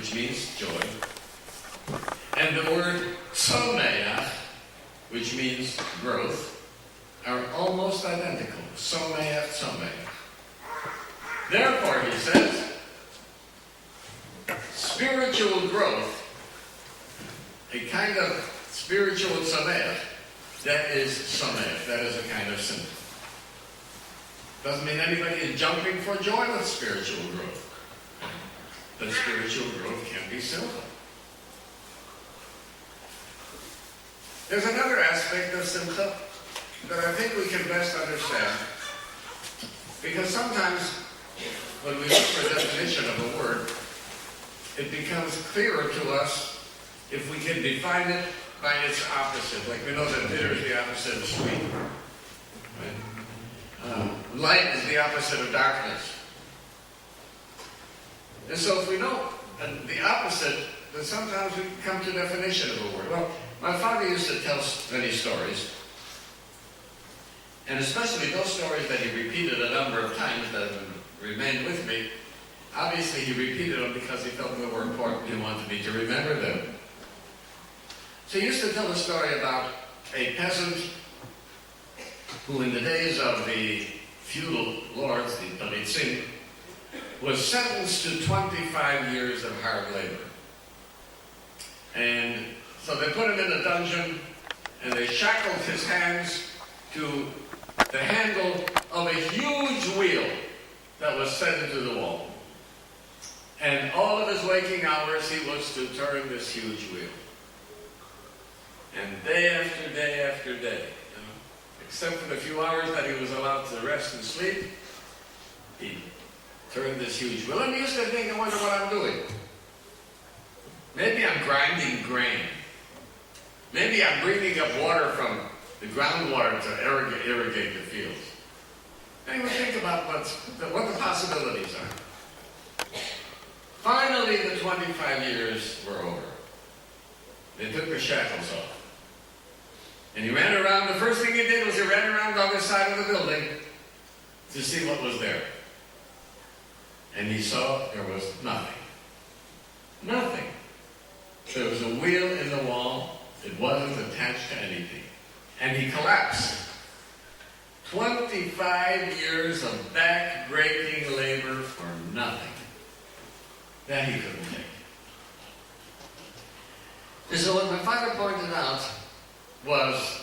which means joy, and the word tzomeach, which means growth, are almost identical. Tzomeach, tzomeach. Therefore, he says, spiritual growth, a kind of spiritual tzomeach, that is tzomeach, that is a kind of simcha. Doesn't mean anybody is jumping for joy with spiritual growth. But spiritual growth can be simcha. There's another aspect of simcha that I think we can best understand. Because sometimes when we look for a definition of a word, it becomes clearer to us if we can define it by its opposite. Like we know that bitter is the opposite of sweet. Right? Light is the opposite of darkness. And so if we know the opposite, then sometimes we come to a definition of a word. Well, my father used to tell many stories, and especially those stories that he repeated a number of times that have remained with me. Obviously, he repeated them because he felt they were important. He wanted me to remember them. So he used to tell a story about a peasant who, in the days of the feudal lords, the Paritzim, was sentenced to 25 years of hard labor. And so they put him in a dungeon, and they shackled his hands to the handle of a huge wheel that was set into the wall. And all of his waking hours, he was to turn this huge wheel. And day after day after day, except for the few hours that he was allowed to rest and sleep, he turned this huge wheel. And he used to think, I wonder what I'm doing. Maybe I'm grinding grain. Maybe I'm bringing up water from the groundwater to irrigate the fields. And he would think about what the possibilities are. Finally, the 25 years were over. They took the shackles off. And he ran around. The first thing he did was he ran around the other side of the building to see what was there. And he saw there was nothing. Nothing. There was a wheel in the wall. It wasn't attached to anything. And he collapsed. 25 years of back-breaking labor for nothing. That he couldn't take. And so what my father pointed out was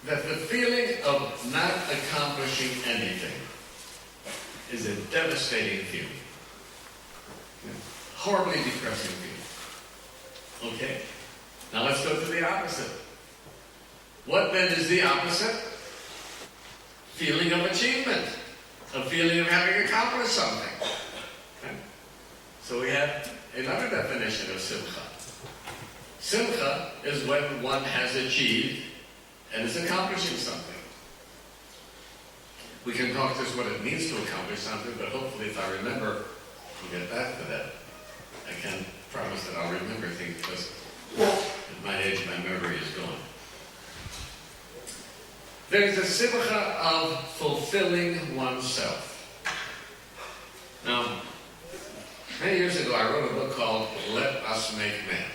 that the feeling of not accomplishing anything is a devastating feeling. Horribly depressing feeling. Okay? Now let's go to the opposite. What then is the opposite? Feeling of achievement. A feeling of having accomplished something. Okay? So we have another definition of simcha. Simcha is when one has achieved and is accomplishing something. We can talk just what it means to accomplish something, but hopefully if I remember, we'll get back to that. I can't promise that I'll remember things because at my age, my memory is gone. There's a simcha of fulfilling oneself. Now, many years ago, I wrote a book called Let Us Make Man.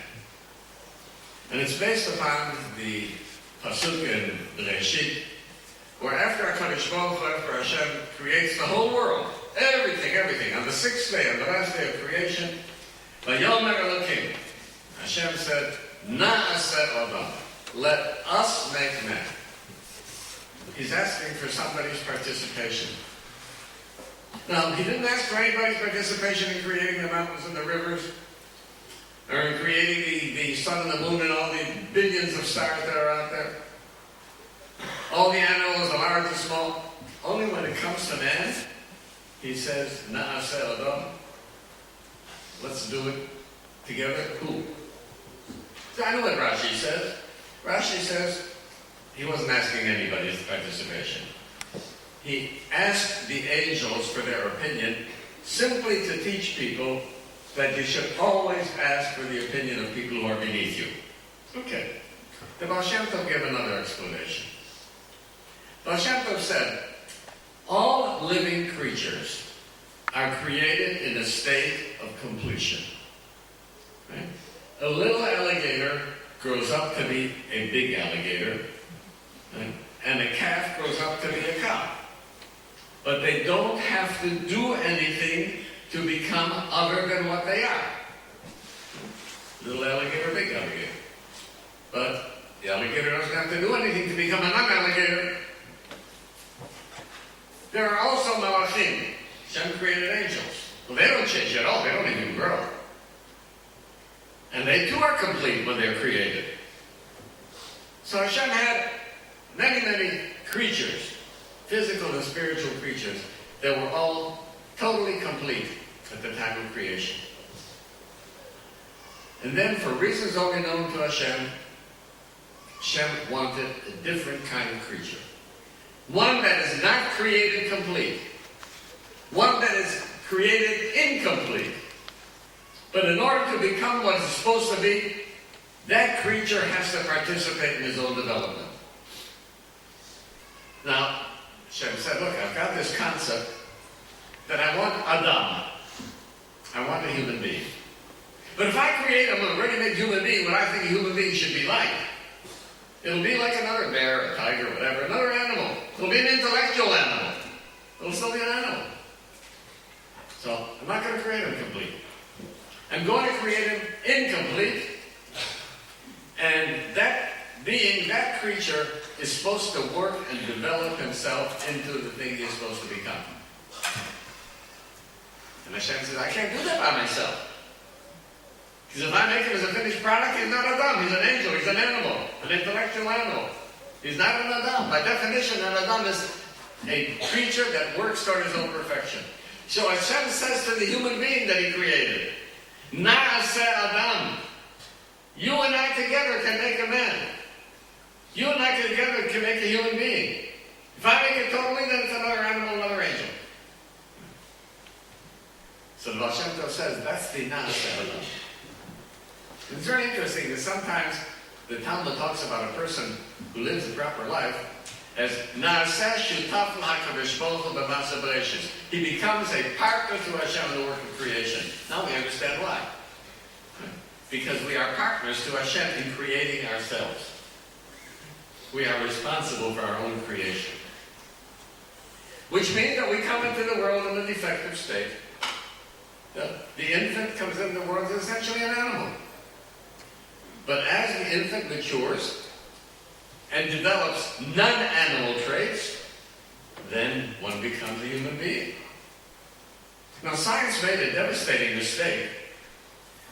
And it's based upon the pasuk in Bereshit, where after HaKadosh Baruch Hu, after Hashem creates the whole world, everything, on the sixth day, on the last day of creation, Vayomer Elokim, Hashem said, Na'aseh Adam, let us make man. He's asking for somebody's participation. Now, he didn't ask for anybody's participation in creating the mountains and the rivers, or in creating the sun and the moon and all the billions of stars that are out there. All the animals, the large and small. Only when it comes to man, he says, Na'aseh Adam. Let's do it together. Who? So I know what Rashi says. Rashi says he wasn't asking anybody's participation. He asked the angels for their opinion simply to teach people that you should always ask for the opinion of people who are beneath you. Okay. The Baal Shem Tov gave another explanation. Baal Shem Tov said, all living creatures are created in a state of completion. A little alligator grows up to be a big alligator, and a calf grows up to be a cow. But they don't have to do anything to become other than what they are. Little alligator, big alligator. But the alligator doesn't have to do anything to become an alligator. There are also malachim. Hashem created angels. Well, they don't change at all. They don't even grow. And they too are complete when they're created. So Hashem had many, many creatures, physical and spiritual creatures, that were all totally complete at the time of creation. And then, for reasons only known to Hashem, Hashem wanted a different kind of creature. One that is not created complete. One that is created incomplete. But in order to become what it's supposed to be, that creature has to participate in his own development. Now, Hashem said, look, I've got this concept that I want Adam. I want a human being. But if I create a ready-made human being, what I think a human being should be like, it'll be like another bear, a tiger, whatever, another animal. It'll be an intellectual animal. It'll still be an animal. So, I'm not going to create him complete. I'm going to create him incomplete. And that being, that creature, is supposed to work and develop himself into the thing he's supposed to become. And Hashem says, I can't do that by myself. Because if I make him as a finished product, he's not Adam. He's an angel. He's an animal. An intellectual animal. He's not an Adam. By definition, an Adam is a creature that works toward his own perfection. So Hashem says to the human being that he created, Na'aseh Adam. You and I together can make a man. You and I together can make a human being. If I make it totally, then it's another animal, another angel. So the Baal Shem Tov says, that's the Na'aseh Adam. It's very interesting that sometimes the Talmud talks about a person who lives the proper life as Na'aseh Shutaf L'HaKadosh Baruch Hu B'Ma'aseh Bereshis. He becomes a partner to Hashem in the work of creation. Now we understand why. Because we are partners to Hashem in creating ourselves. We are responsible for our own creation. Which means that we come into the world in a defective state. The infant comes into the world as essentially an animal. But as the infant matures and develops non-animal traits, then one becomes a human being. Now, science made a devastating mistake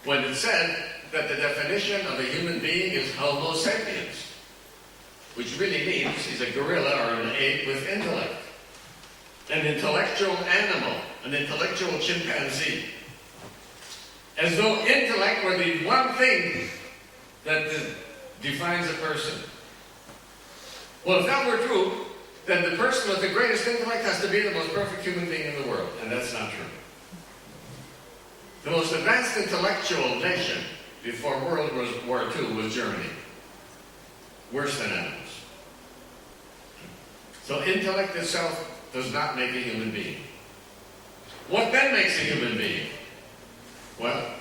when it said that the definition of a human being is Homo sapiens, which really means he's a gorilla or an ape with intellect, an intellectual animal, an intellectual chimpanzee. As though intellect were the one thing that defines a person. Well, if that were true, then the person with the greatest intellect has to be the most perfect human being in the world, and that's not true. The most advanced intellectual nation before World War II was Germany. Worse than animals. So intellect itself does not make a human being. What then makes a human being? Well,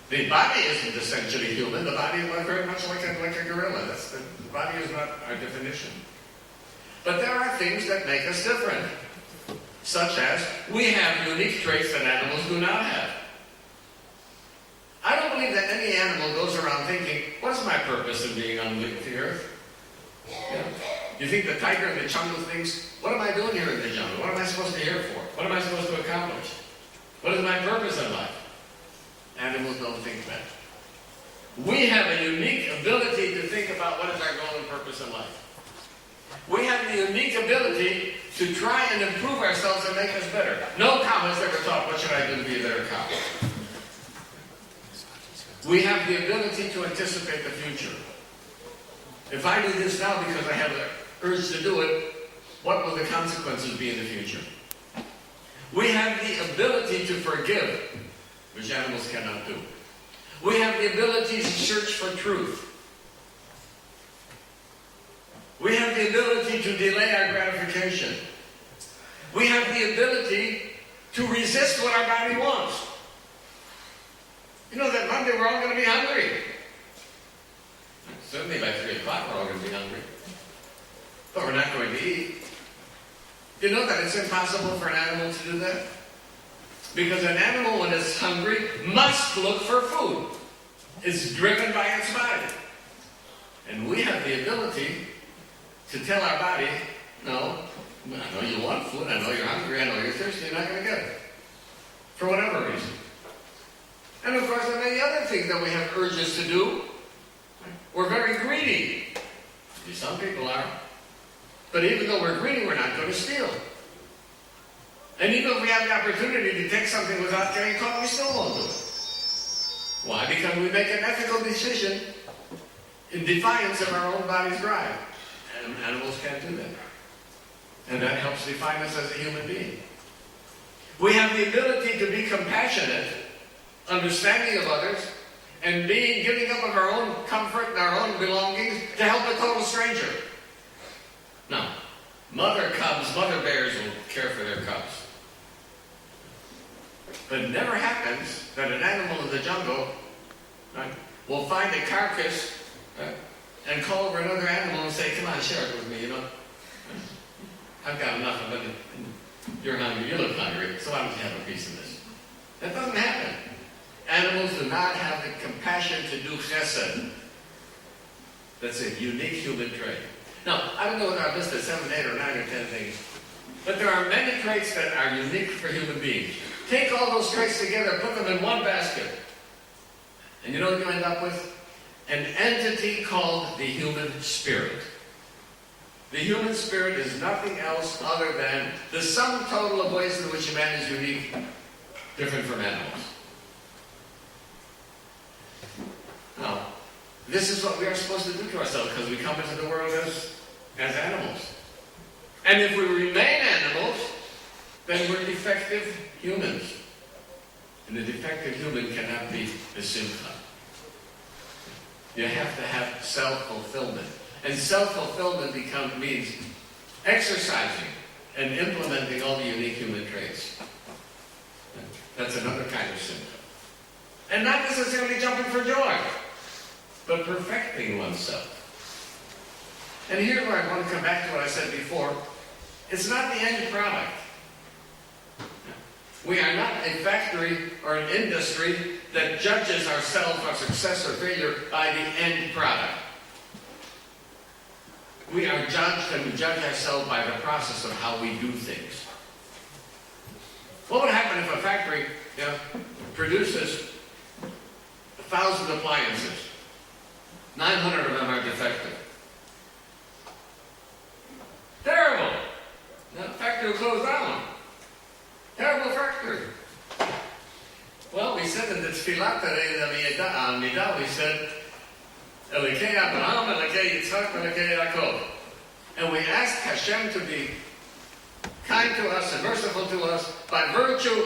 the body isn't essentially human. The body is very much like a gorilla. The body is not our definition. But there are things that make us different. Such as, we have unique traits that animals do not have. I don't believe that any animal goes around thinking, what's my purpose in being on the earth? Yeah. You think the tiger in the jungle thinks, what am I doing here in the jungle? What am I supposed to be here for? What am I supposed to accomplish? What is my purpose in life? Animals don't think that. We have a unique ability to think about what is our goal and purpose in life. We have the unique ability to try and improve ourselves and make us better. No cow has ever thought, what should I do to be a better cow? We have the ability to anticipate the future. If I do this now because I have the urge to do it, what will the consequences be in the future? We have the ability to forgive, which animals cannot do. We have the ability to search for truth. We have the ability to delay our gratification. We have the ability to resist what our body wants. You know that Monday we're all going to be hungry. Certainly by 3 o'clock we're all going to be hungry. But we're not going to eat. You know that it's impossible for an animal to do that? Because an animal, when it's hungry, must look for food. It's driven by its body. And we have the ability to tell our body, no, I know you want food, I know you're hungry, I know you're thirsty, you're not going to get it. For whatever reason. And of course, there are many other things that we have urges to do. We're very greedy. Some people are. But even though we're greedy, we're not going to steal. And even if we have the opportunity to take something without getting caught, we still won't do it. Why? Because we make an ethical decision in defiance of our own body's drive. And animals can't do that. And that helps define us as a human being. We have the ability to be compassionate, understanding of others, and giving up of our own comfort and our own belongings to help a total stranger. Now, mother bears will care for their cubs. But it never happens that an animal in the jungle, right, will find a carcass, right, and call over another animal and say, come on, share it with me, you know. I've got enough of it. You're hungry, you look hungry, so why don't you have a piece of this? That doesn't happen. Animals do not have the compassion to do chesed. That's a unique human trait. Now, I don't know whether I've listed 7, 8, or 9, or 10 things, but there are many traits that are unique for human beings. Take all those traits together, put them in one basket, and you know what you end up with? An entity called the human spirit. The human spirit is nothing else other than the sum total of ways in which man is unique, different from animals. Now, this is what we are supposed to do to ourselves because we come into the world as animals. And if we remain animals, then we're defective humans. And the defective human cannot be the simcha. You have to have self-fulfillment. And self-fulfillment means exercising and implementing all the unique human traits. That's another kind of simcha. And not necessarily jumping for joy, but perfecting oneself. And here's where I want to come back to what I said before. It's not the end product. We are not a factory or an industry that judges ourselves, our success or failure, by the end product. We are judged and we judge ourselves by the process of how we do things. What would happen if a factory produces 1,000 appliances? 900 of them are defective. Terrible. The factory will close down. Terrible factory. Well, we said in the Tfilah today, the Amidah, we said, Elekei Abraham, Elekei Yitzchak, Elekei Yaakov. And we asked Hashem to be kind to us and merciful to us by virtue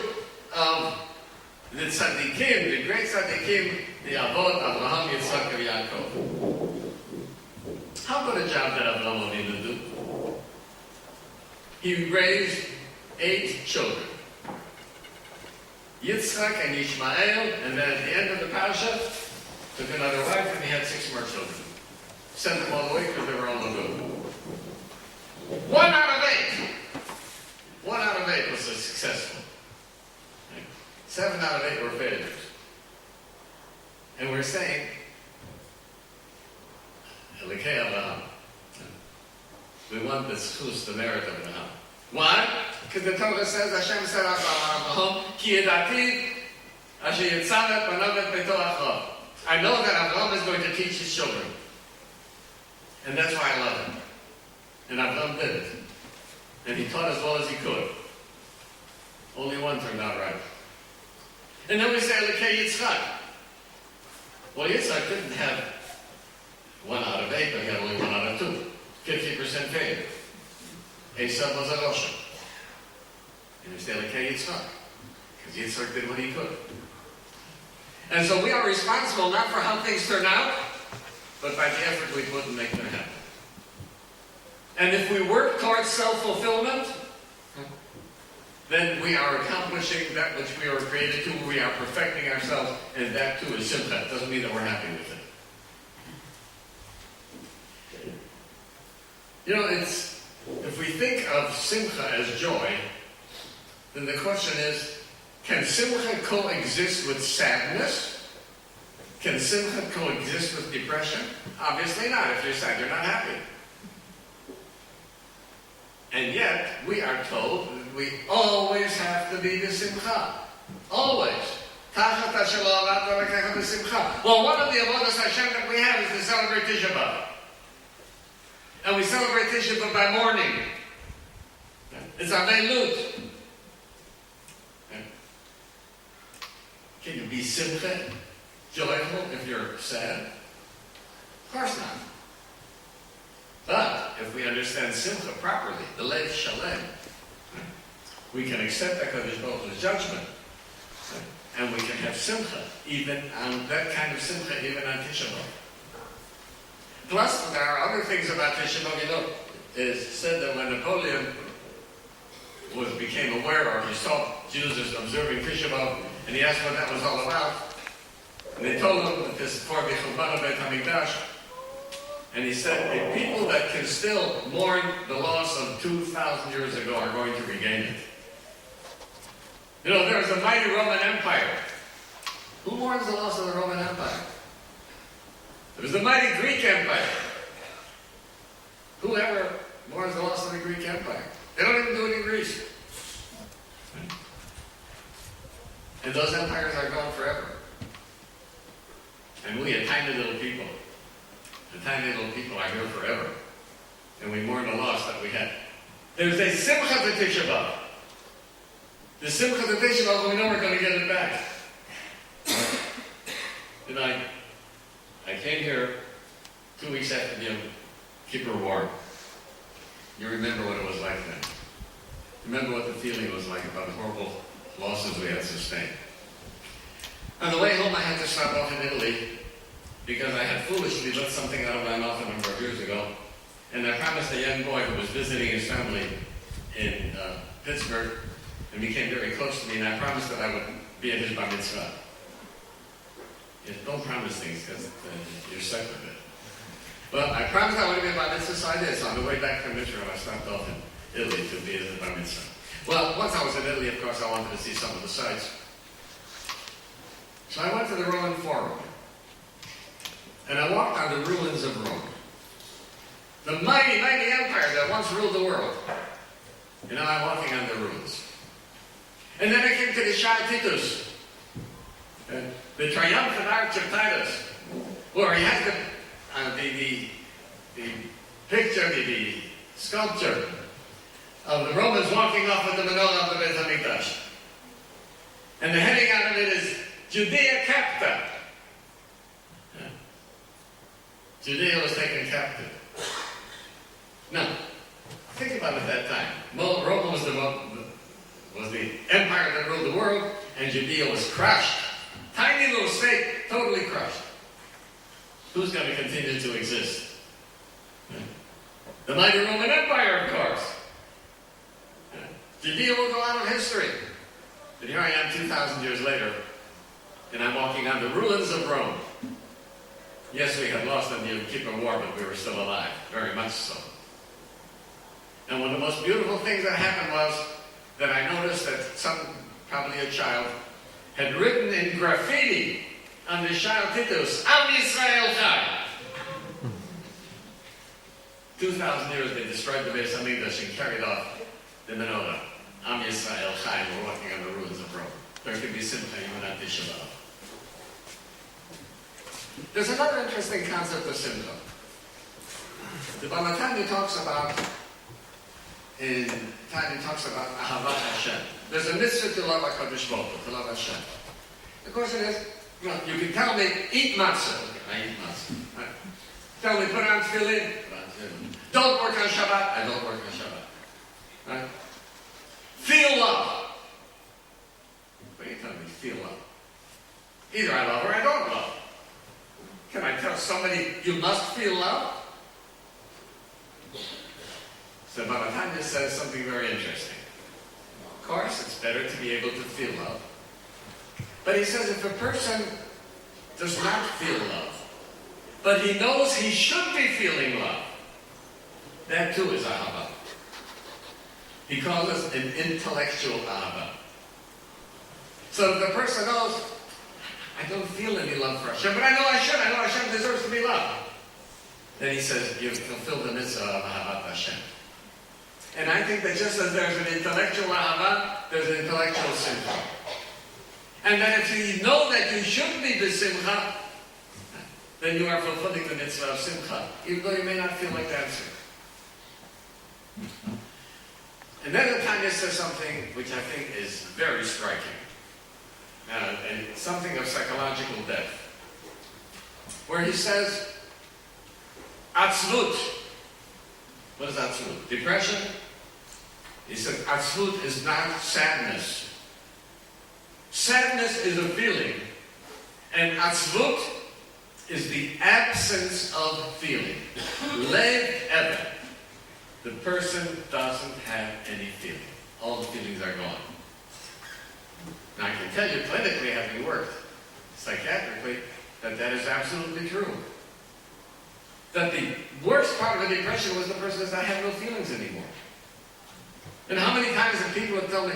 of the tzaddikim, the great tzaddikim, the Avot, Abraham, Yitzchak, and Yaakov. How good a job did Abraham Avinu do? He raised 8 children. Yitzchak and Ishmael, and then at the end of the parasha, took another wife, and he had 6 more children. Sent them all away because they were all no good. 1 out of 8! 1 out of 8 was successful. 7 out of 8 were failures. And we're saying, Elekei Abraham. We want the merit of Abraham. Why? Because the Torah says, Hashem said Abraham, Ki yedati asher yitzaveh panav et beito achav. I know that Abraham is going to teach his children. And that's why I love him. And Abraham did it. And he taught as well as he could. Only one turned out right. And then we say, Elekei Yitzchak. Well, Yitzchak didn't have 1 out of 8, but he had only 1 out of 2. 50% failure. Esav was a Rosh. And we say, Elekei Yitzchak. Because Yitzchak did what he could. And so we are responsible not for how things turn out, but by the effort we put in making them happen. And if we work towards self-fulfillment, then we are accomplishing that which we were created to. We are perfecting ourselves, and that too is simcha. It doesn't mean that we're happy with it. If we think of simcha as joy, then the question is, can simcha coexist with sadness? Can simcha coexist with depression? Obviously not. If you're sad, you're not happy. And yet, we are told that we always have to be b'simcha. Always. Well, one of the avodas Hashem that we have is to celebrate Tisha B'Av. And we celebrate Tisha B'Av by mourning. It's Avelut. Can you be simcha, joyful, if you're sad? Of course not. But if we understand simcha properly, the lev shalem, we can accept HaKadosh Baruch Hu's judgment, and we can have simcha, even on that kind of simcha, even on Tisha B'Av. Plus, there are other things about Tisha B'Av. It is said that when Napoleon became aware, or he saw Jews as observing Tisha B'Av, and he asked what that was all about, and they told him that this is for the Churban Beit HaMikdash. And he said, the people that can still mourn the loss of 2,000 years ago are going to regain it. There was a mighty Roman Empire. Who mourns the loss of the Roman Empire? There was the mighty Greek Empire. Whoever mourns the loss of the Greek Empire? They don't even do it in Greece. And those empires are gone forever. And we, a tiny little people, are here forever. And we mourn the loss that we had. There's a simcha to Tisha B'Av. The simcha to Tisha B'Av, we know we're going to get it back. And I came here 2 weeks after the Yom Kippur War. You remember what it was like then. Remember what the feeling was like about the horrible losses we had sustained. On the way home, I had to stop off in Italy because I had foolishly let something out of my mouth a number of years ago. And I promised a young boy who was visiting his family in Pittsburgh and became very close to me, and I promised that I would be at his bar mitzvah. Don't promise things because you're stuck with it. Well, I promised I would be at bar mitzvah, so I did. So on the way back from Israel, I stopped off in Italy to be at his bar mitzvah. Well, once I was in Italy, of course, I wanted to see some of the sights. So I went to the Roman Forum. And I walked on the ruins of Rome. The mighty, mighty empire that once ruled the world. And now I'm walking on the ruins. And then I came to the Shah Titus. The triumphant arch of Titus. Where he has the picture, the sculpture of the Romans walking off with the menorah of the Beit HaMikdash. And the heading out of it is Judea Capta. Judea was taken captive. Now, think about it at that time. Rome was the empire that ruled the world, and Judea was crushed. Tiny little state, totally crushed. Who's going to continue to exist? The mighty Roman Empire, of course. Judea will go out of history. And here I am 2,000 years later, and I'm walking on the ruins of Rome. Yes, we had lost in the Yom Kippur War, but we were still alive, very much so. And one of the most beautiful things that happened was that I noticed that probably a child, had written in graffiti on the Shah Titus, Am Yisrael Chai. 2,000 years they destroyed the Beis HaMikdash and carried off the menorah. Am Yisrael Chai, we're walking on the ruins of Rome. There could be simcha even at Tisha B'Av. There's another interesting concept of simcha. The Baal Tanya talks about Ahavat Hashem. There's a mitzvah to love HaKadosh Baruch Hu, to love Hashem. The question is, you can tell me, eat matzah. Okay, I eat matzah. Right. Tell me, put on tefillin. Don't work on Shabbat. I don't work on Shabbat. Right? Feel love. What are you telling me? Feel love. Either I love or I don't love. Can I tell somebody, you must feel love? So Baal Tanya says something very interesting. Of course, it's better to be able to feel love. But he says if a person does not feel love, but he knows he should be feeling love, That too is ahava. He calls us an intellectual ahava. So if the person knows, I don't feel any love for Hashem, but I know I should. I know Hashem deserves to be loved. Then he says, you've fulfilled the mitzvah of ahavat Hashem. And I think that just as there's an intellectual ahava, there's an intellectual simcha. And that if you know that you should be b'simcha, then you are fulfilling the mitzvah of simcha, even though you may not feel like dancing. And then the Tanya says something which I think is very striking, and something of psychological depth, where he says, atzvut. What is atzvut? Depression? He said, atzvut is not sadness. Sadness is a feeling, and atzvut is the absence of feeling. Lev ever. The person doesn't have any feeling. All the feelings are gone. Now I can tell you clinically, having worked psychiatrically, that is absolutely true. That the worst part of a depression was the person does not have no feelings anymore. And how many times have people have told me,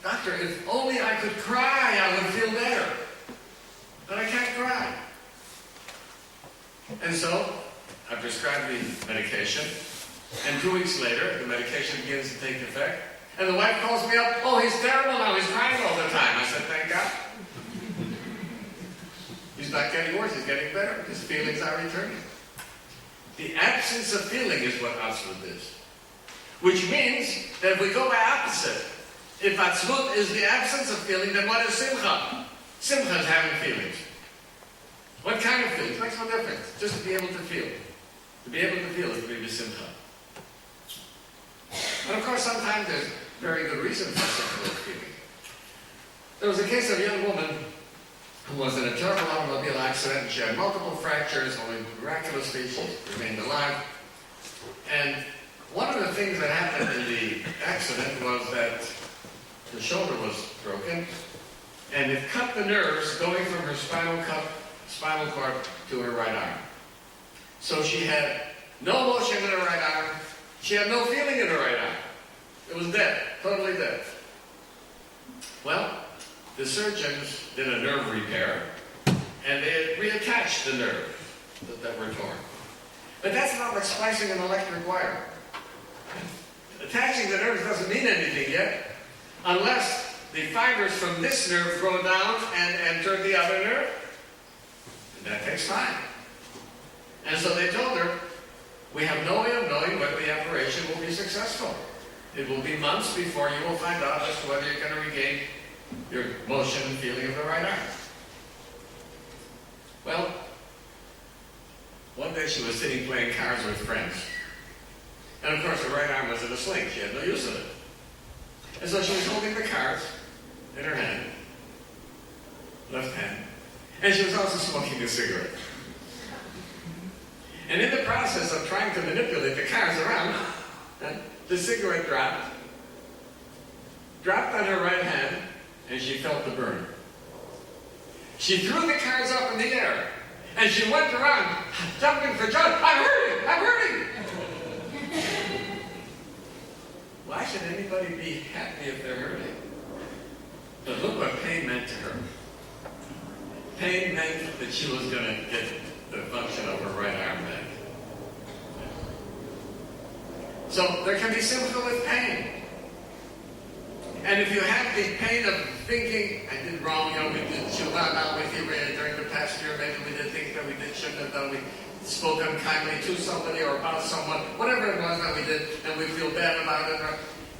Doctor, if only I could cry, I would feel better. But I can't cry. And so, I prescribed the medication, and 2 weeks later, the medication begins to take effect, and the wife calls me up, oh, he's terrible now, he's crying all the time. I said, thank God. He's not getting worse, he's getting better. His feelings are returning. The absence of feeling is what atzvut is. Which means that if we go by opposite, if atzvut is the absence of feeling, then what is simcha? Simcha is having feelings. What kind of feelings? Makes no difference. Just to be able to feel. To be able to feel is to be b'simcha. And of course, sometimes there's very good reason for simcha feeling. There was a case of a young woman who was in a terrible automobile accident, and she had multiple fractures, only miraculously she remained alive. And one of the things that happened in the accident was that the shoulder was broken, and it cut the nerves going from her spinal cord to her right arm. So she had no motion in her right arm, she had no feeling in her right arm. It was dead, totally dead. Well, the surgeons did a nerve repair, and they reattached the nerves that were torn. But that's not like splicing an electric wire. Attaching the nerves doesn't mean anything yet, unless the fibers from this nerve go down and enter the other nerve. And that takes time. And so they told her, we have no way of knowing whether the operation will be successful. It will be months before you will find out as to whether you're going to regain your motion and feeling of the right arm. Well, one day she was sitting playing cards with friends. And of course, her right arm was in a sling. She had no use of it. And so she was holding the cards in her hand, left hand, and she was also smoking a cigarette. And in the process of trying to manipulate the cards around, the cigarette dropped on her right hand, and she felt the burn. She threw the cards up in the air, and she went around jumping for joy. I'm hurting! I'm hurting! Why should anybody be happy if they're hurting? But look what pain meant to her. Pain meant that she was going to get the function of her right arm back. So there can be simcha with pain. And if you have the pain of thinking, I did wrong, we did tshuva not with you during the past year, maybe we did things that we shouldn't have done, we spoke unkindly to somebody or about someone, whatever it was that we did, and we feel bad about it.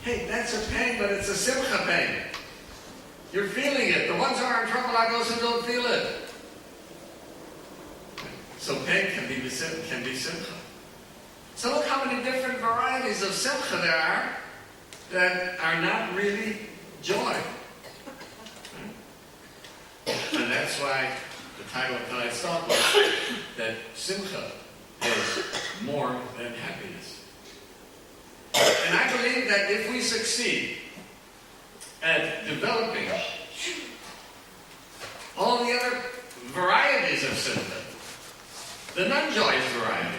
Hey, that's a pain, but it's a simcha pain. You're feeling it. The ones who are in trouble are those who don't feel it. So pain can be simcha. So look how many different varieties of simcha there are that are not really joy. And that's why the title of tonight's talk was that simcha is more than happiness. And I believe that if we succeed at developing all the other varieties of simcha, the non-joyous varieties,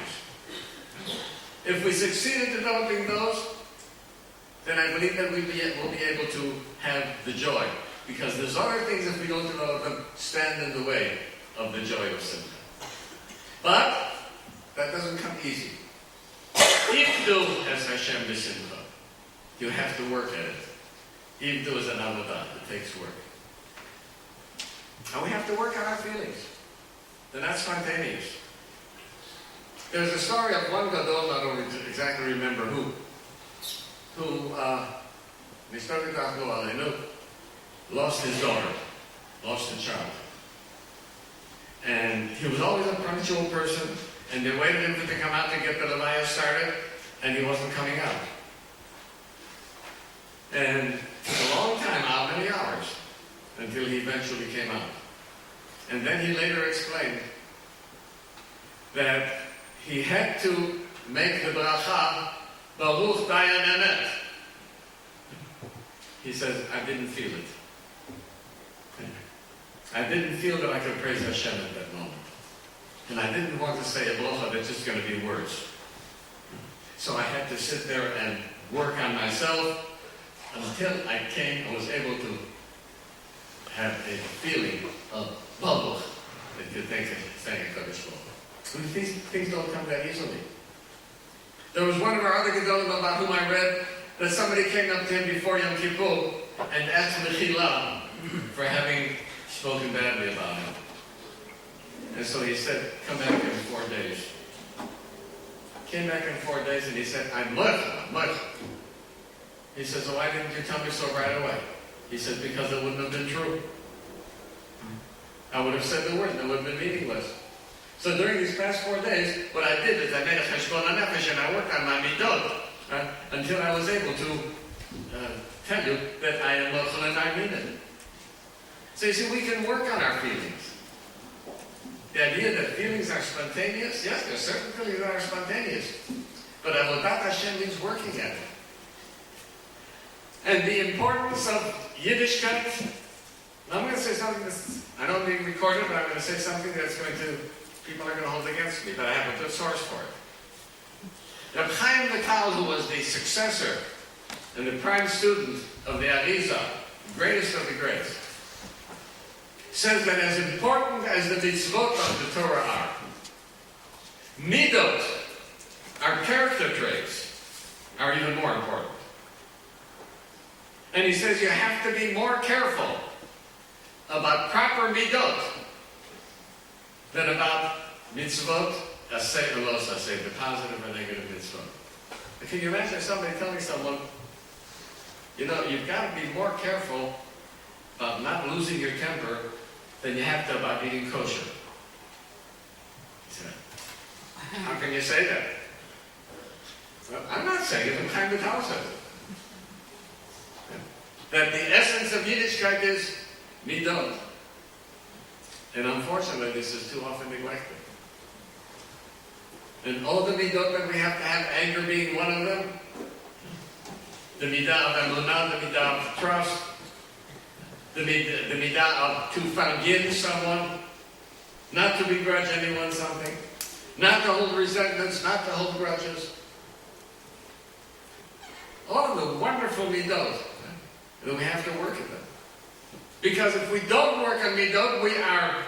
If we succeed in developing those, then I believe that we'll be able to have the joy. Because there's other things, if we don't develop them, stand in the way of the joy of Simcha. But that doesn't come easy. Ivdu es Hashem b'simcha. You have to work at it. Ivdu is an avodah. It takes work. And we have to work on our feelings. They're not spontaneous. There's a story of one gadol, I don't exactly remember who lost his daughter, lost a child. And he was always a punctual person, and they waited him to come out to get the levaya started, and he wasn't coming out. And it took a long time, how many hours, until he eventually came out. And then he later explained that he had to make the bracha, Baruch Dayan Emet. He says, I didn't feel it. I didn't feel that I could praise Hashem at that moment. And I didn't want to say a bracha that's just going to be words. So I had to sit there and work on myself until I was able to have a feeling of Baruch that you thank a Kodesh Baruch. These things don't come that easily. There was one of our other Gedolim about whom I read that somebody came up to him before Yom Kippur and asked Mechila for having spoken badly about him. And so he said, come back in 4 days. Came back in 4 days and he said, I'm much. He says, so why didn't you tell me so right away? He said, because it wouldn't have been true. I would have said the word and it would have been meaningless. So during these past 4 days, what I did is I made a cheshbon hanefesh and I worked on my midot until I was able to tell you that I am lochel and I mean it. So you see, we can work on our feelings. The idea that feelings are spontaneous, yes, there are certain feelings that are spontaneous. But avodat Hashem means working at it. And the importance of Yiddishkeit, I'm going to say something that's, I don't being recorded, but I'm going to say something that's going to, people are going to hold against me, but I have a good source for it. Reb Chaim Vital, who was the successor and the prime student of the Arizal, the greatest of the greats, says that as important as the mitzvot of the Torah are, midot, our character traits, are even more important. And he says you have to be more careful about proper midot than about mitzvot, aseh or los aseh, the positive or negative mitzvot. Can you imagine somebody telling someone, you know, you've got to be more careful about not losing your temper than you have to about eating kosher? How can you say that? Well, I'm not saying it, but Chaim Vital says it. That the essence of Yiddishkeit is midot. And unfortunately, this is too often neglected. And all the midot that we have to have, anger being one of them, the midah of emunah, the midah of trust, the midah of to forgive someone, not to begrudge anyone something, not to hold resentments, not to hold grudges. All of the wonderful midot, that we have to work at them. Because if we don't work on midot, we are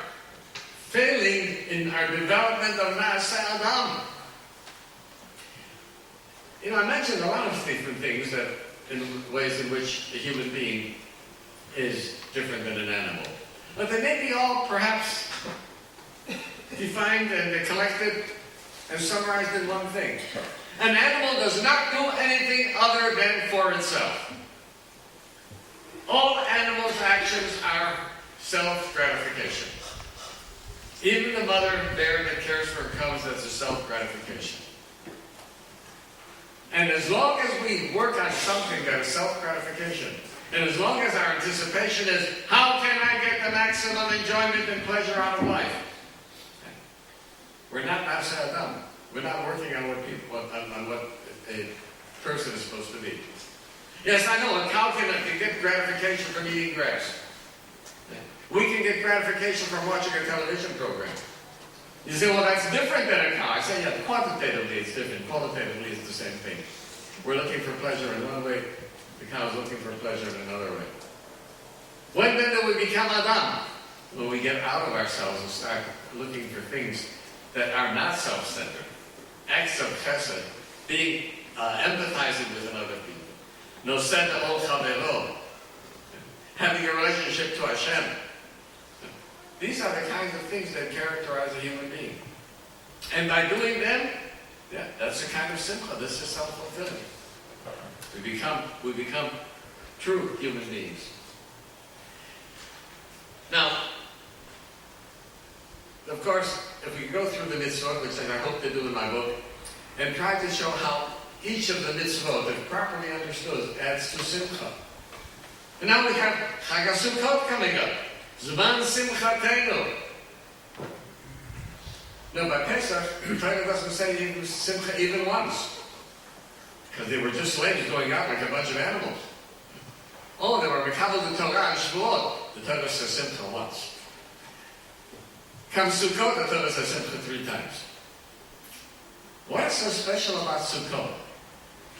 failing in our development of Na'aseh Adam. You know, I mentioned a lot of different things that, in ways in which a human being is different than an animal. But they may be all perhaps defined and collected and summarized in one thing. An animal does not do anything other than for itself. All animals' actions are self-gratification. Even the mother bear that cares for her cubs, that's a self-gratification. And as long as we work on something that is self-gratification, and as long as our anticipation is, how can I get the maximum enjoyment and pleasure out of life? We're not Na'aseh Adam. We're not working on what a person is supposed to be. Yes, I know, a cow can get gratification from eating grass. We can get gratification from watching a television program. You say, well, that's different than a cow. I say, yeah, quantitatively it's different. Qualitatively it's the same thing. We're looking for pleasure in one way. The cow is looking for pleasure in another way. When then do we become Adam? When we get out of ourselves and start looking for things that are not self-centered. Acts of chesed, being empathizing with another people. Noseh ol chavero, having a relationship to Hashem. These are the kinds of things that characterize a human being. And by doing them, yeah, that's a kind of simcha. This is self-fulfilling. We become true human beings. Now, of course, if we go through the mitzvot, which I hope to do in my book, and try to show how each of the mitzvot, if properly understood, adds to simcha. And now we have Chag HaSukkot coming up. Zman Simchatenu. Now by Pesach, the Torah doesn't say even simcha even once. Because they were just slaves going out like a bunch of animals. Oh, they were Mekabel the Torah and Shvuot. The Torah says simcha once. Comes Sukkot, the Torah says simcha 3 times. What's so special about Sukkot?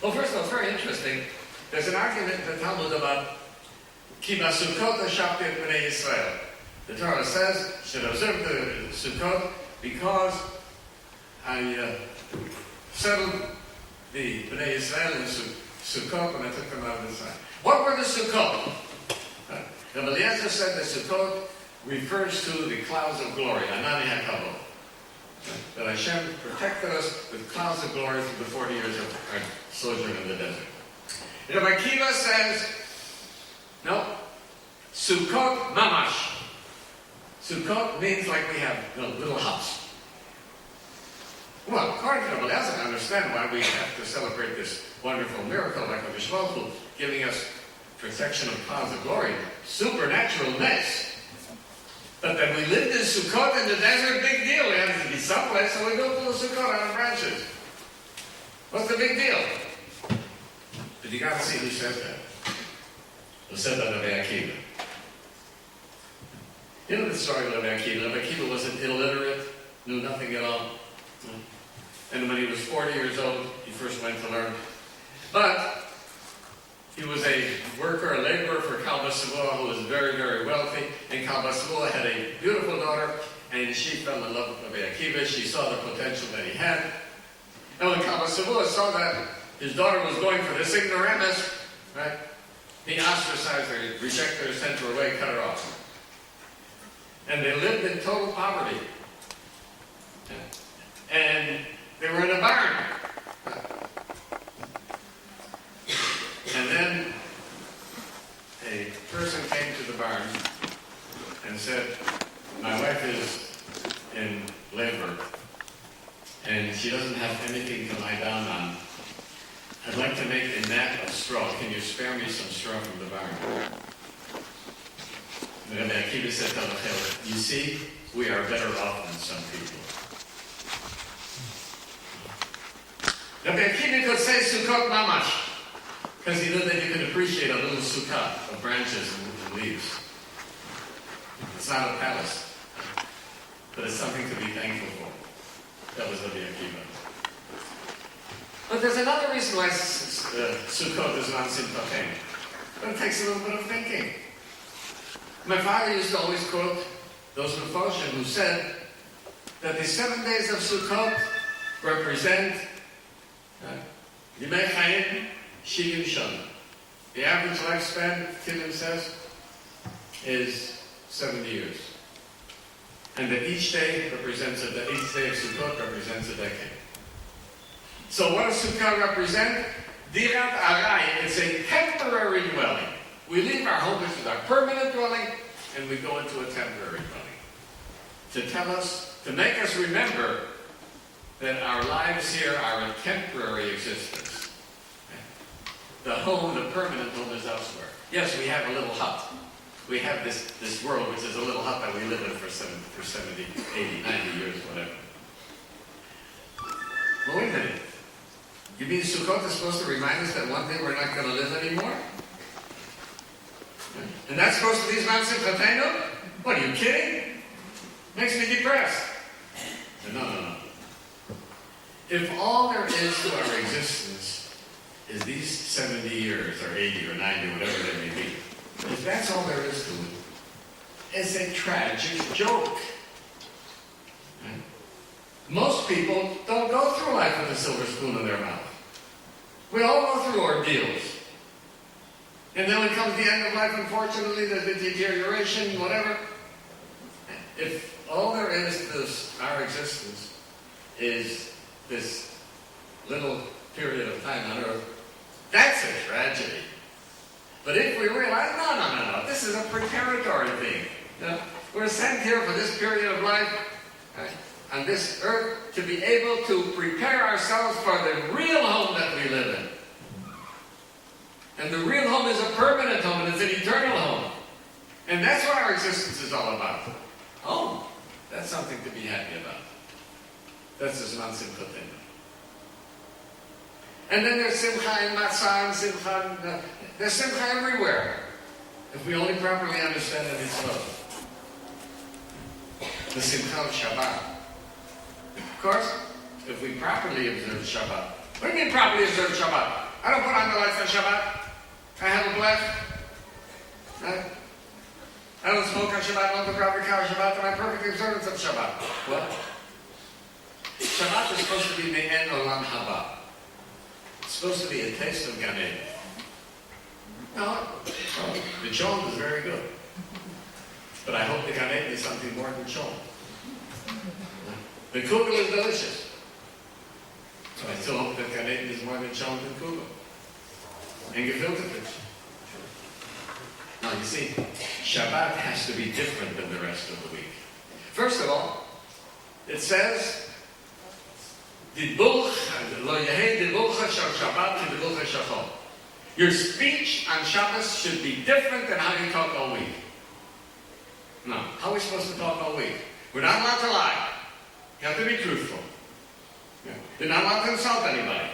Well, first of all, it's very interesting. There's an argument in the Talmud about Ki Sukkot Shabti B'nei Yisrael. The Torah says, should observe the Sukkot because I settled the B'nai Yisrael in Sukkot when I took them out of the side. What were the Sukkot? Rabbi Eliezer said the Sukkot refers to the clouds of glory, Anani HaKavod. That Hashem protected us with clouds of glory through the 40 years of our sojourn in the desert. Rabbi Akiva says, no, Sukkot Mamash. Sukkot means like we have little huts. Well, according to Rabbi Eliezer, I understand why we have to celebrate this wonderful miracle like the Shvalchu, giving us protection of clouds of glory, supernatural ness. But that we lived in Sukkot in the desert, big deal. We had to be someplace, so we built little Sukkot on branches. What's the big deal? But you got to see who said that. Who said that? Rabbi Akiva. You know the story of Rabbi Akiva. Rabbi Akiva was an illiterate, knew nothing at all. And when he was 40 years old, he first went to learn. But he was a worker, a laborer for Kalba Savua, who was very, very wealthy. And Kalba Savua had a beautiful daughter, and she fell in love with Rabbi Akiva. She saw the potential that he had. And when Kalba Savua saw that his daughter was going for this ignoramus, right, he ostracized her, rejected her, sent her away, cut her off. And they lived in total poverty. And they were in a barn. And then a person came to the barn and said, my wife is in labor and she doesn't have anything to lie down on. I'd like to make a mat of straw. Can you spare me some straw from the barn? And Rabbi Akiva said to Rachel, you see, we are better off than some people. Rabbi Akiva could say Sukkot Mamash, because he knew that you could appreciate a little sukkah of branches and leaves. It's not a palace, but it's something to be thankful for. That was Rabbi Akiva. But there's another reason why Sukkot is not Simchatenu. But it takes a little bit of thinking. My father used to always quote those Mephoshim who said that the 7 days of Sukkot represent Yimei Chayim Shivim Shana. The average lifespan, Tillim says, is 70 years. And that each day of Sukkot represents a decade. So what does Sukkot represent? Dirat Arai, it's a temporary dwelling. We leave our home, which is our permanent dwelling, and we go into a temporary dwelling. To tell us, to make us remember that our lives here are a temporary existence. The home, the permanent home is elsewhere. Yes, we have a little hut. We have this world, which is a little hut that we live in for 70, 80, 90 years, whatever. Well, wait a minute. You mean Sukkot is supposed to remind us that one day we're not going to live anymore? And that's supposed to be Zman Simchatenu? What, are you kidding? Makes me depressed. No. If all there is to our existence is these 70 years, or 80, or 90, whatever they may be, if that's all there is to it, it's a tragic joke. Right? Most people don't go through life with a silver spoon in their mouth. We all go through ordeals. And then when it comes to the end of life, unfortunately, there's the deterioration, whatever. If all there is to our existence is this little period of time on earth, that's a tragedy. But if we realize, no, this is a preparatory thing. You know, we're sent here for this period of life, right, on this earth, to be able to prepare ourselves for the real home that we live in. And the real home is a permanent home, and it's an eternal home. And that's what our existence is all about. Home. That's something to be happy about. That's the Zman Simcha thing. And then there's Simcha and Matzah and Simcha. There's Simcha everywhere. If we only properly understand that it's love. The Simcha of Shabbat. Of course, if we properly observe Shabbat. What do you mean properly observe Shabbat? I don't put on the lights on Shabbat. I have a blech. I don't smoke on Shabbat. I don't do proper car Shabbat. And I perfect observance of Shabbat. What? Shabbat is supposed to be Me'en Olam Haba. It's supposed to be a taste of Gan Eden. No, the Cholm is very good. But I hope the Gan Eden is something more than Cholm. The Kugel is delicious. But I still hope that Gan Eden is more than Cholm and Kugel. And gefilte fish. Now you see, Shabbat has to be different than the rest of the week. First of all, it says, your speech on Shabbos should be different than how you talk all week. No, how are we supposed to talk all week? We're not allowed to lie. You have to be truthful. You're not allowed to insult anybody.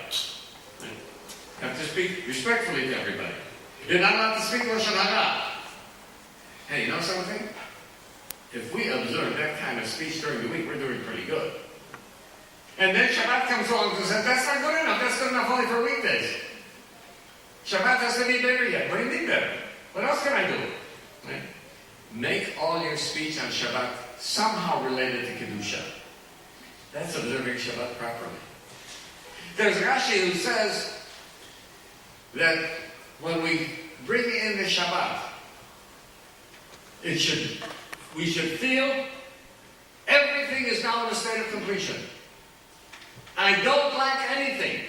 You have to speak respectfully to everybody. You're not allowed to speak Lashon Hara. Hey, you know something? If we observe that kind of speech during the week, we're doing pretty good. And then Shabbat comes along and says, that's not good enough. That's good enough only for weekdays. Shabbat has to be better yet. What do you mean better? What else can I do? Right? Make all your speech on Shabbat somehow related to Kedusha. That's observing Shabbat properly. There's Rashi who says that when we bring in the Shabbat, we should feel everything is now in a state of completion. I don't lack anything.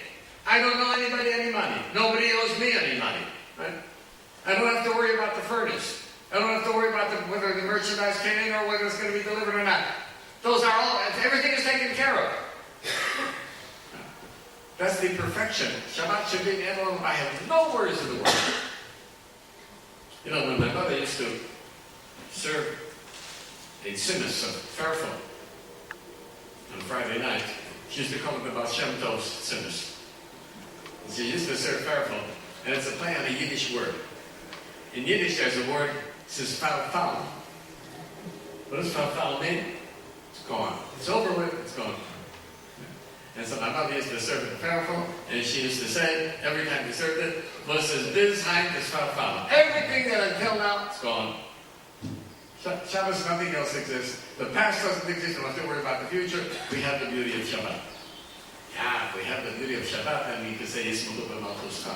I don't owe anybody any money. Nobody owes me any money. Right? I don't have to worry about the furnace. I don't have to worry about whether the merchandise came in or whether it's going to be delivered or not. Those are all, everything is taken care of. That's the perfection. Shabbat should be an emblem. I have no worries in the world. You know, when my mother used to serve a simus of farfel on Friday night, she used to call it the Baal Shem Tov's simus. She used to serve farfel, and it's a play on a Yiddish word. In Yiddish, there's a word that says fal. What does fal mean? It's gone. It's over with, it's gone. And so my mother used to serve it farfel, and she used to say, every time we served it, was says, Biz Heim is fal. Everything that until now, it's gone. Shabbos, nothing else exists. The past doesn't exist. We don't have to worry about the future. We have the beauty of Shabbat. Yeah, if we have the beauty of Shabbat, then we can say Yismulu b'malchus Cham.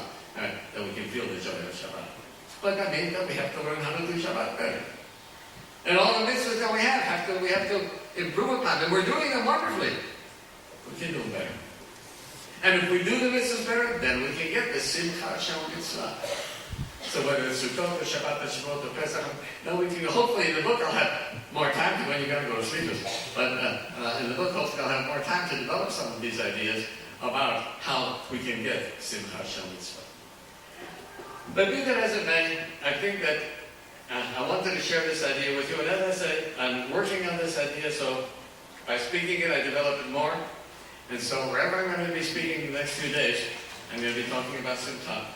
Then we can feel the joy of Shabbat. But that means that we have to learn how to do Shabbat better. And all the mitzvahs that we have to improve upon them. We're doing them wonderfully. We can do them better. And if we do the mitzvahs better, then we can get the Simcha Shel Mitzvah. So whether it's Sukkot, or Shabbat, or Shavuot, or Pesach, now we can, hopefully in the book I'll have more time to, when you gotta go to sleep, but in the book hopefully I'll have more time to develop some of these ideas about how we can get Simcha Shel Mitzvah. But be that as it may, I think that I wanted to share this idea with you, and as I say, I'm working on this idea, so by speaking it, I develop it more. And so wherever I'm going to be speaking the next few days, I'm going to be talking about Simcha.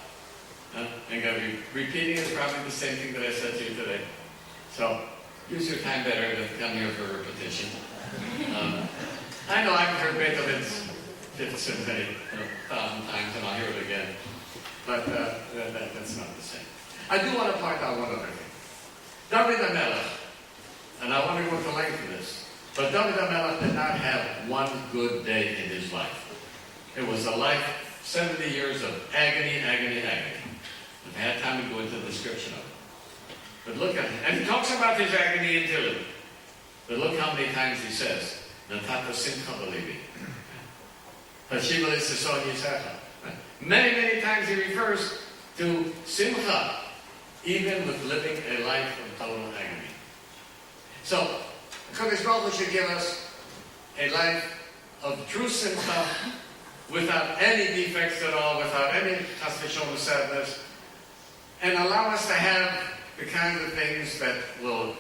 I'm going to be repeating it, probably the same thing that I said to you today. So use your time better than come here for repetition. I I know I've heard Beethoven's Fifth Symphony 1,000 times, and I'll hear it again. But that's not the same. I do want to point out one other thing. David HaMelech, and I want to go into length of this, but David HaMelech did not have one good day in his life. It was a life, 70 years of agony, agony, agony. If I had time to go into the description of it. But look at it. And he talks about his agony in Tehillim. But look how many times he says, Natata Simcha B'Levi. Hashiva L'Sison Yisecha. Many, many times he refers to Simcha, even with living a life of total agony. So, Kodesh Baruch Hu should give us a life of true Simcha, without any defects at all, without any chas v'sholem sadness, and allow us to have the kind of things that will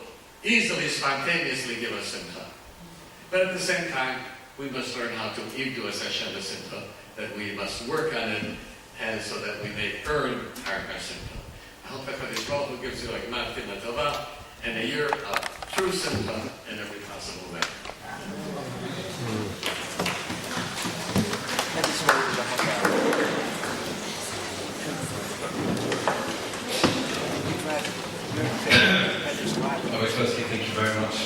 easily, spontaneously give us simcha. But at the same time, we must learn how to do as Hashem the simcha, that we must work on it, and so that we may earn our simcha. I hope that Kodesh Baruch Hu gives you a Gmar Tina Tova and a year of true simcha in every possible way. Rabbi Twersky, thank you very much.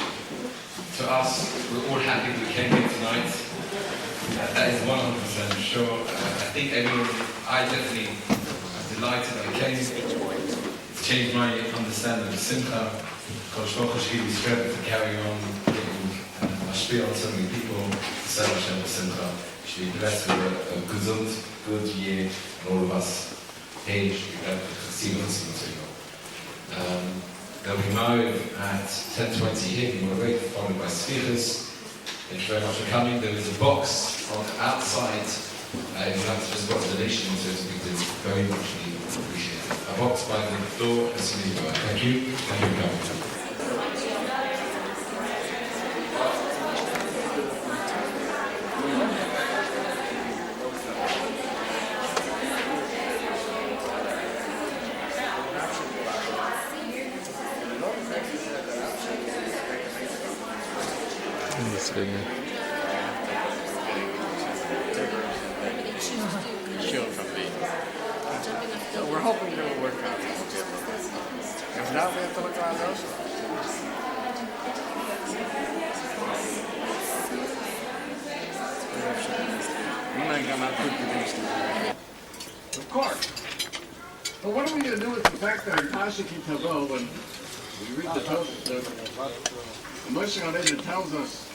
To us, we're all happy we came here tonight. That is 100% sure. I think everyone, I definitely am delighted that I came. It's changed my understanding of Simcha. Kodesh Baruch Hu should give you strength to carry on getting mashpia on so many people. So Hashem the Simcha. You should be blessed with a good year, and all of us age. We have to see what's going on. They'll be married at 10:20 here in Moravia, followed by speakers. Thank you very much for coming. There is a box on the outside. If you'd like to just put a donation into it, we do very much appreciate it. A box by the door as soon as you go out. Thank you. Thank you for coming. Shield from me. So we're hoping it will work out. If not, we have to look around those. Of course. But what are we going to do with the fact that in Pasha Kitavo, when we read the Torah, the Moshe Rabbeinu tells us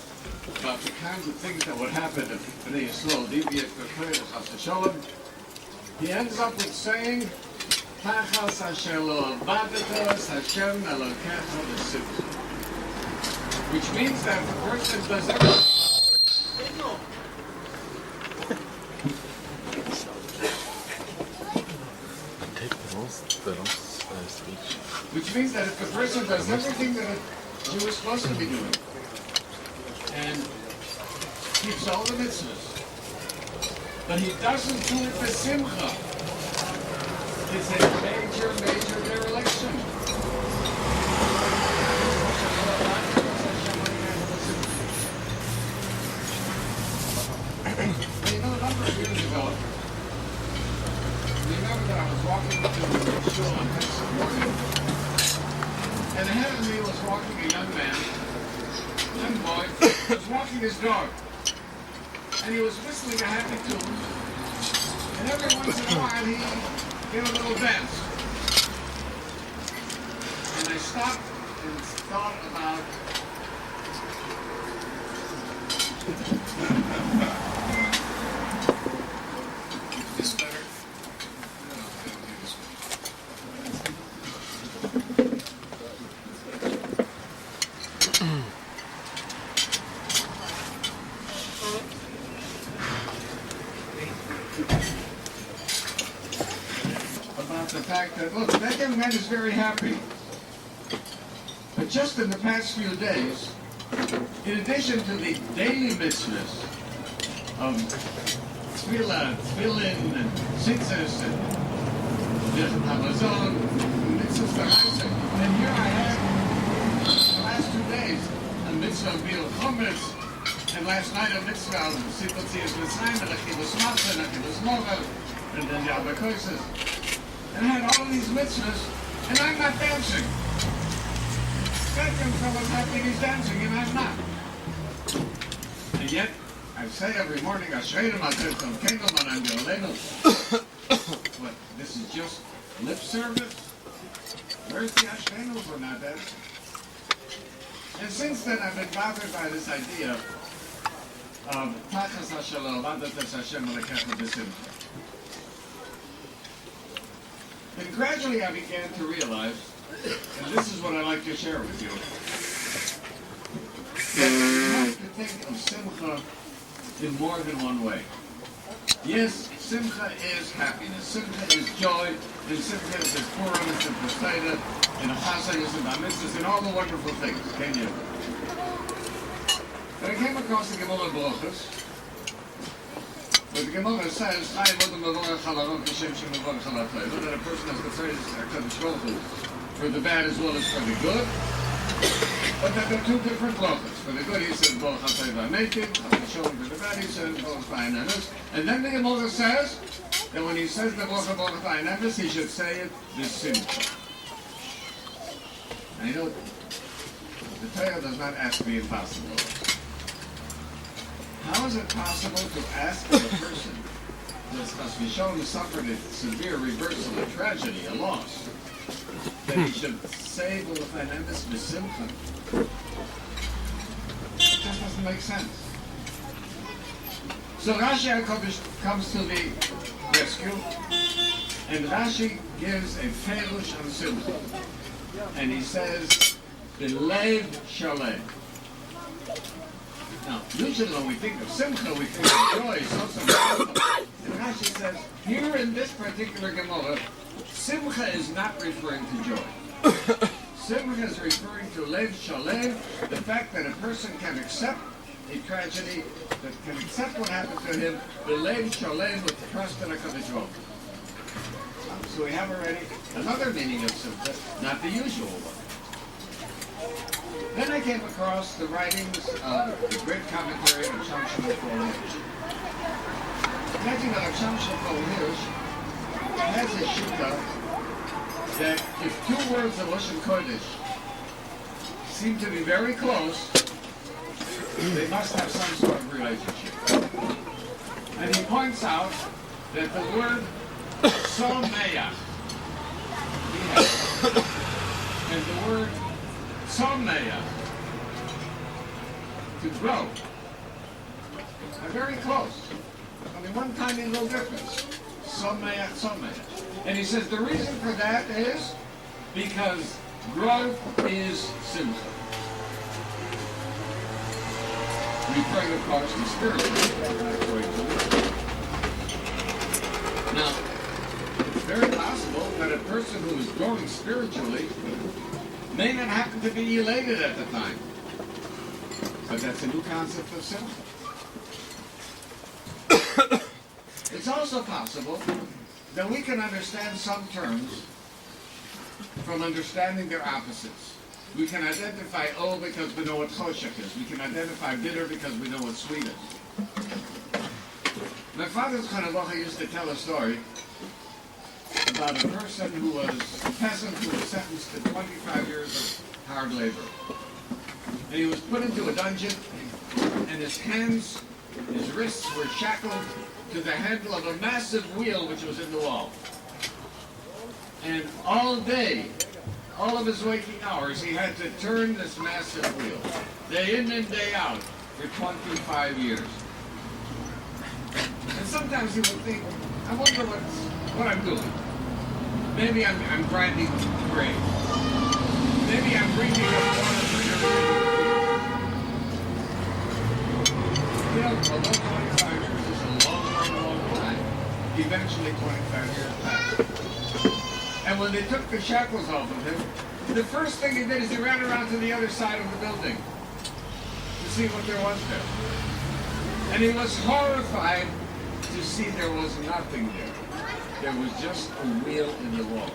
about the kinds of things that would happen if Bnei Yisrael deviate from Chas v'Sholem, he ends up with saying, Tachas asher lo avadetos Hashem Elokecha v'sivcha. Which means that if the person does everything, which means that if the person does everything that a Jew is supposed to be doing, and keeps all the mitzvahs, but he doesn't do it for simcha, it's a major dereliction. You know, a number of years ago, remember that I was walking to shul on Pesach morning, and ahead of me was walking a young man, young boy, was walking his dog, and he was whistling a happy tune, and every once in a while he gave a little dance. And I stopped and thought about this better. About the fact that, look, that young man is very happy. But just in the past few days, in addition to the daily business of tefillin, and tzitzis, and Birkat Hamazon, mitzvahs d'oraisa, and here I have, the last 2 days, a mitzvah of Bil Chometz, And last night a mitzvah, Sipotzias Mitzrayim, and Achilles Matzah, and Achilles Mochav, and then Yalba Koises. And I had all of these mitzvahs, and I'm not dancing. Second fellow's happy he's dancing, and I'm not. And yet, I say every morning, Ashreinu Matzah Kengel Manan Yolenu. But this is just lip service? Where's the Ashreinu for not dancing? And since then, I've been bothered by this idea of Tachas HaShalom, Adatas Hashem Alekecha B'Simcha. And gradually I began to realize, and this is what I'd like to share with you, that you have to think of Simcha in more than one way. Yes, Simcha is happiness, Simcha is joy, and Simcha is Purim, and Simcha and Chassidus, and Amitzvahs, and all the wonderful things, can you? But I came across the Gemara Brachos, where the Gemara says, that a person has to praise HaKadosh Baruch Hu for the bad as well as for the good, but there are two different brachos. For the good he says, Baruch Atay V'Ametim, for the bad he says, Baruch V'Anemes, and then the Gemara says that when he says the Baruch V'Anemes, he should say it with Simcha. I know the Torah does not ask the impossible. How is it possible to ask of a person who has shown suffered a severe reversal, a tragedy, a loss, that he should say V'Anemes B'Simcha? It just doesn't make sense. So Rashi HaKodesh comes to the rescue, and Rashi gives a perush on Simcha. And he says, B'Lev Shalem. Now, usually when we think of Simcha, we think of joy, and Rashi says, here in this particular Gemara, Simcha is not referring to joy. Simcha is referring to Lev Shalem, the fact that a person can accept a tragedy, that can accept what happened to him, B'Lev Shalem, with trust in HaKadosh Baruch Hu. So we have already another meaning of Simcha, not the usual one. Then I came across the writings of the great commentary of Sham Shmuel Hirsch. The writing of Sham Shmuel Hirsch has a shita that if two words of Lashon Kodesh seem to be very close, they must have some sort of relationship. And he points out that the word Someach, and the word Someach, to grow, are very close. Only one tiny little difference. Someach. And he says the reason for that is because growth is Simcha. Referring, of course, to spiritual. Now, it's very possible that a person who is growing spiritually may not happen to be elated at the time. But that's a new concept of Simcha. It's also possible that we can understand some terms from understanding their opposites. We can identify because we know what choshech is. We can identify bitter because we know what sweet is. My father's Chanavocha used to tell a story about a person who was a peasant who was sentenced to 25 years of hard labor. And he was put into a dungeon, and his hands, his wrists were shackled to the handle of a massive wheel which was in the wall. And all day, all of his waking hours, he had to turn this massive wheel, day in and day out, for 25 years. And sometimes he would think, I wonder what I'm doing. Maybe I'm grinding grain. Maybe I'm bringing up water for everything. You know, although 25 years is a long time, eventually 25 years passed. And when they took the shackles off of him, the first thing he did is he ran around to the other side of the building to see what there was there. And he was horrified to see there was nothing there. There was just a wheel in the wall.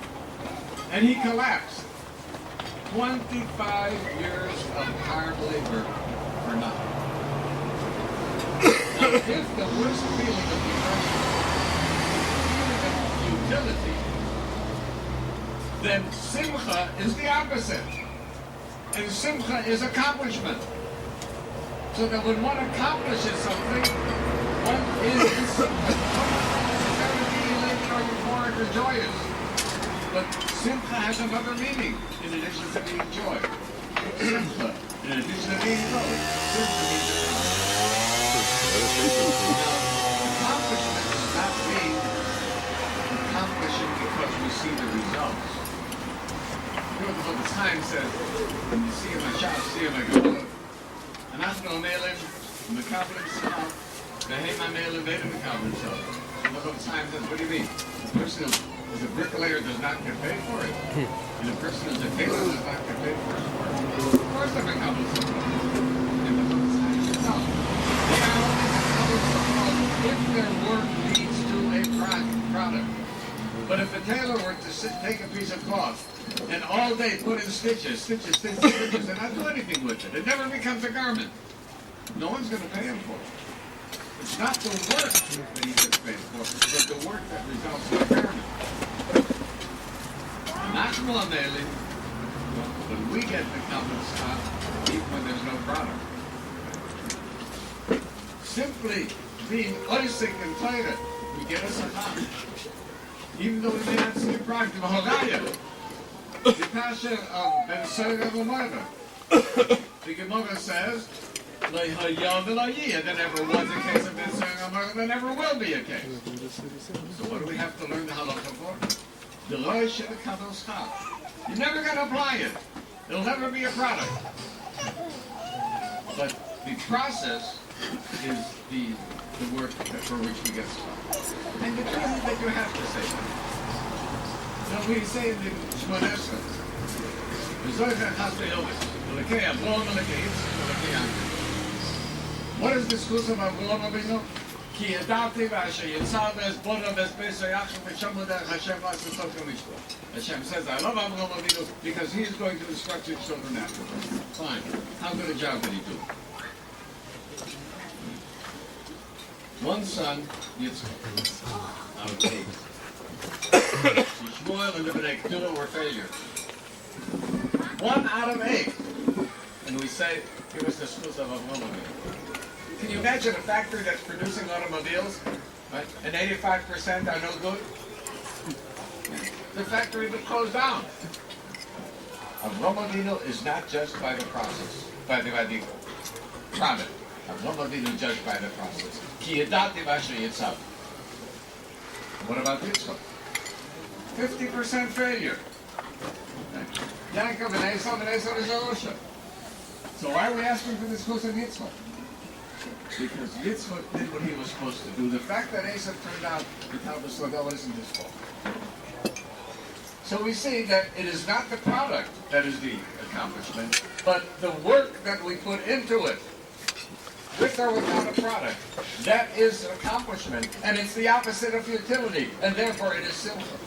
And he collapsed. 25 years of hard labor for nothing. if the worst feeling of depression is feeling of futility, then simcha is the opposite. And simcha is accomplishment. So that when one accomplishes something, one is in simcha. One is necessarily be elated or euphoric or joyous. But simcha has another meaning in addition to being joy. Simcha, in addition to being joy, simcha means accomplishment does not mean accomplishing because we see the results. You know what the Times says, when you see him, I shall see him, I go, אנחנו המלך, מקבל שכר, והם המלך והם מקבל שכר. Look what the Times says, what do you mean? The person who is a bricklayer does not get paid for it. And the person who is a tailor does not get paid for his work. Of course they're מקבל שכר. And look what the Times says, no. They are only מקבל שכר if their work leads to a product. But if a tailor were to take a piece of cloth and all day put in stitches, and not do anything with it, it never becomes a garment. No one's going to pay him for it. It's not the work that he gets paid for, but the work that results in a garment. When we get the compensation, even when there's no product. Simply being oisik and tighter, we get us a hot. Even though we may not see a product of Hogaya. The passion of Ben Soga Gomorrah. The Gemara says, there never was a case of Ben Soga Gomorrah, there never will be a case. So what do we have to learn the halacha for? The Roy should have come on schar. You're never going to apply it. It'll never be a product. But the process is the work for which we get started. And the truth is that you have to say that. Now we say in the Shmoneh Esrei, what is the excuse of Avraham Avinu? Ki yadati v'asher yitzar v'es bono v'es beso yachshav v'shamu derech Hashem v'aseh sof mishpah. Hashem says, I love Avraham Avinu because he is going to instruct his children afterwards. Fine. How good a job did he do? One son, Yitzchak, out of 8. Shmuel and the Bnei Ketura were failures. 1 out of 8. And we say, give us the schus of Avraham Avinu. Can you imagine a factory that's producing automobiles, right? And 85% are no good? The factory would close down. Avraham Avinu is not judged by the process, by the product. Avraham Avinu judged by the process. Ki yadati v'asher yitzar. What about Yitzchak? 50% failure. Yaakov and Esau is Elosha. So why are we asking for this schus of Yitzchak? Because Yitzchak did what he was supposed to do. The fact that Esau turned out without the Sladel isn't his fault. So we see that it is not the product that is the accomplishment, but the work that we put into it. With or without a product, that is accomplishment, and it's the opposite of futility, and therefore it is simple.